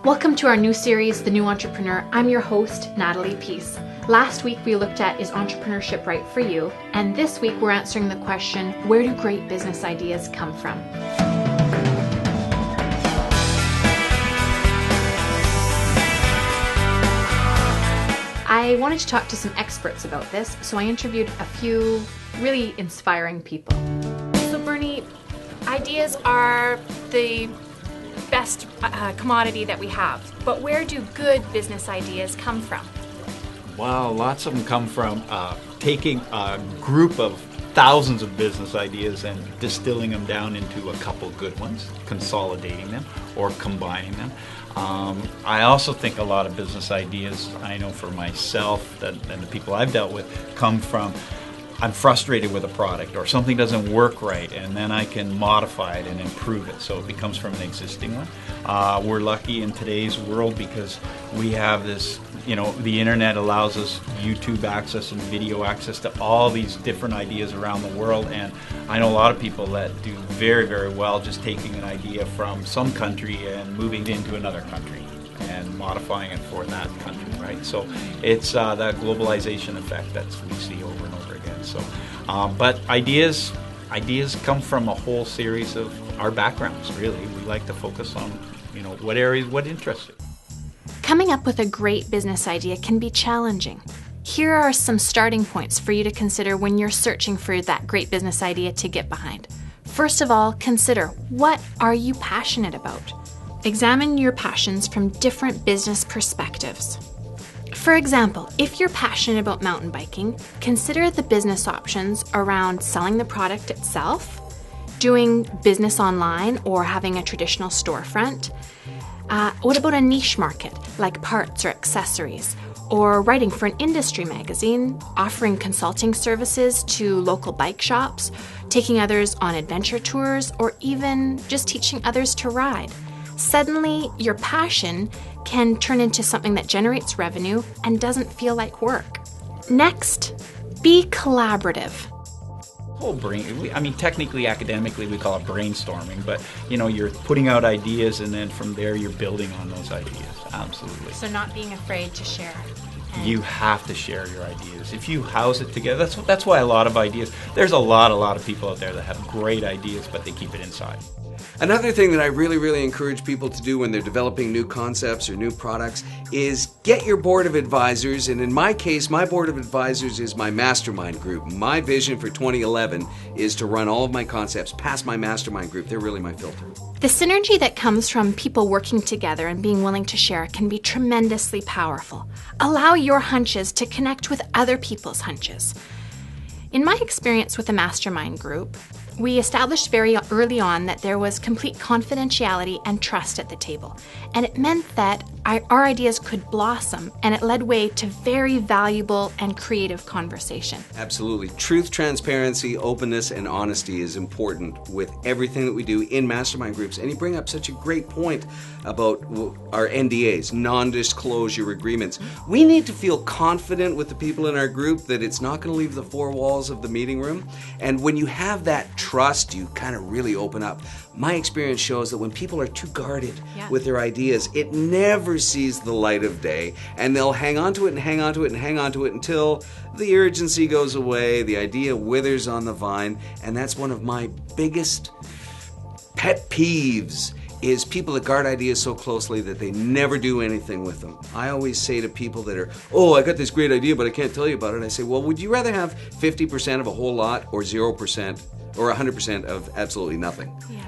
Welcome to our new series, The New Entrepreneur. I'm your host, Natalie Peace. Last week we looked at, is entrepreneurship right for you? And this week we're answering the question, where do great business ideas come from? I wanted to talk to some experts about this, so I interviewed a few really inspiring people. So Bernie, ideas are the best commodity that we have, but where do good business ideas come from? Wow, lots of them come from taking a group of thousands of business ideas and distilling them down into a couple good ones, consolidating them or combining them. I also think a lot of business ideas, I know for myself and the people I've dealt with, come from I'm frustrated with a product or something doesn't work right, and then I can modify it and improve it so it becomes from an existing one. We're lucky in today's world because we have this, the internet allows us YouTube access and video access to all these different ideas around the world, and I know a lot of people that do very, very well just taking an idea from some country and moving it into another country and modifying it for that country, right? So it's that globalization effect that we see over and over again. So, but ideas come from a whole series of our backgrounds, really. We like to focus on, what areas, what interests you. Coming up with a great business idea can be challenging. Here are some starting points for you to consider when you're searching for that great business idea to get behind. First of all, consider, what are you passionate about? Examine your passions from different business perspectives. For example, if you're passionate about mountain biking, consider the business options around selling the product itself, doing business online or having a traditional storefront. What about a niche market like parts or accessories? Or writing for an industry magazine, offering consulting services to local bike shops, taking others on adventure tours, or even just teaching others to ride. Suddenly, your passion can turn into something that generates revenue and doesn't feel like work. Next, be collaborative. Technically, academically, we call it brainstorming, but you're putting out ideas and then from there you're building on those ideas. Absolutely. So not being afraid to share. You have to share your ideas. If you house it together, that's why a lot of ideas, there's a lot of people out there that have great ideas, but they keep it inside. Another thing that I really encourage people to do when they're developing new concepts or new products is get your board of advisors. And in my case, my board of advisors is my mastermind group. My vision for 2011 is to run all of my concepts past my mastermind group. They're really my filter. The synergy that comes from people working together and being willing to share can be tremendously powerful. Allow your hunches to connect with other people's hunches. In my experience with the mastermind group, we established very early on that there was complete confidentiality and trust at the table. And it meant that our ideas could blossom, and it led way to very valuable and creative conversation. Absolutely. Truth, transparency, openness, and honesty is important with everything that we do in mastermind groups. And you bring up such a great point about our NDAs, non-disclosure agreements. We need to feel confident with the people in our group that it's not going to leave the four walls of the meeting room. And when you have that trust, you kind of really open up. My experience shows that when people are too guarded with their ideas, it never sees the light of day, and they'll hang on to it and hang on to it and hang on to it until the urgency goes away, the idea withers on the vine, and that's one of my biggest pet peeves is people that guard ideas so closely that they never do anything with them. I always say to people that are, I got this great idea, but I can't tell you about it. I say, well, would you rather have 50% of a whole lot or 0% or 100% of absolutely nothing? Yeah.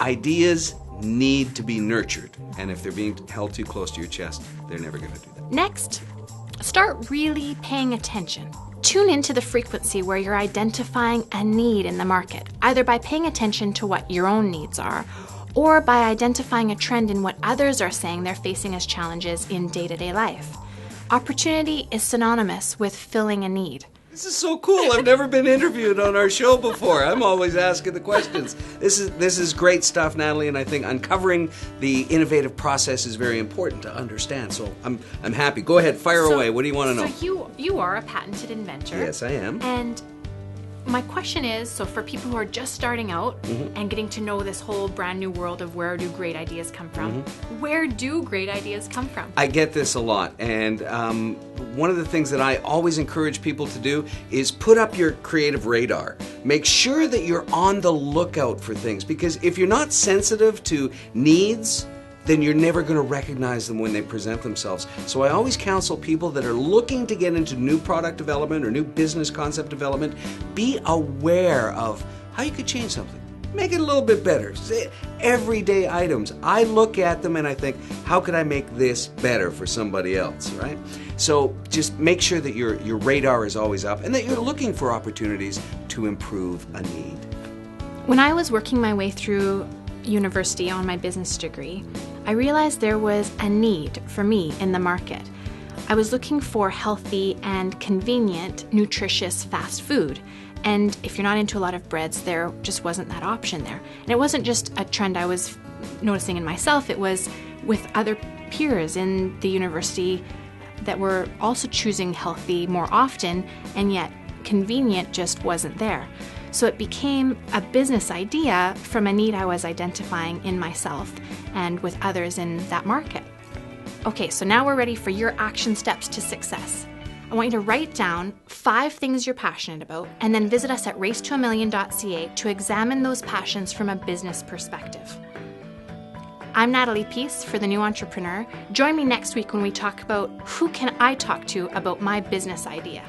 Ideas need to be nurtured, and if they're being held too close to your chest, they're never going to do that. Next, start really paying attention. Tune into the frequency where you're identifying a need in the market, either by paying attention to what your own needs are, or by identifying a trend in what others are saying they're facing as challenges in day-to-day life. Opportunity is synonymous with filling a need. This is so cool. I've never been interviewed on our show before. I'm always asking the questions. This is great stuff, Natalie, and I think uncovering the innovative process is very important to understand. So I'm happy. Go ahead, fire away. What do you want to know? So you are a patented inventor. Yes, I am. And my question is, so for people who are just starting out and getting to know this whole brand new world of where do great ideas come from, where do great ideas come from? I get this a lot, and one of the things that I always encourage people to do is put up your creative radar. Make sure that you're on the lookout for things, because if you're not sensitive to needs, then you're never going to recognize them when they present themselves. So I always counsel people that are looking to get into new product development or new business concept development, be aware of how you could change something. Make it a little bit better. Everyday items. I look at them and I think, how could I make this better for somebody else, right? So just make sure that your radar is always up and that you're looking for opportunities to improve a need. When I was working my way through university on my business degree, I realized there was a need for me in the market. I was looking for healthy and convenient, nutritious fast food. And if you're not into a lot of breads, there just wasn't that option there. And it wasn't just a trend I was noticing in myself, it was with other peers in the university that were also choosing healthy more often, and yet convenient just wasn't there. So it became a business idea from a need I was identifying in myself and with others in that market. Okay, so now we're ready for your action steps to success. I want you to write down 5 things you're passionate about and then visit us at racetoamillion.ca to examine those passions from a business perspective. I'm Natalie Peace for The New Entrepreneur. Join me next week when we talk about who can I talk to about my business idea.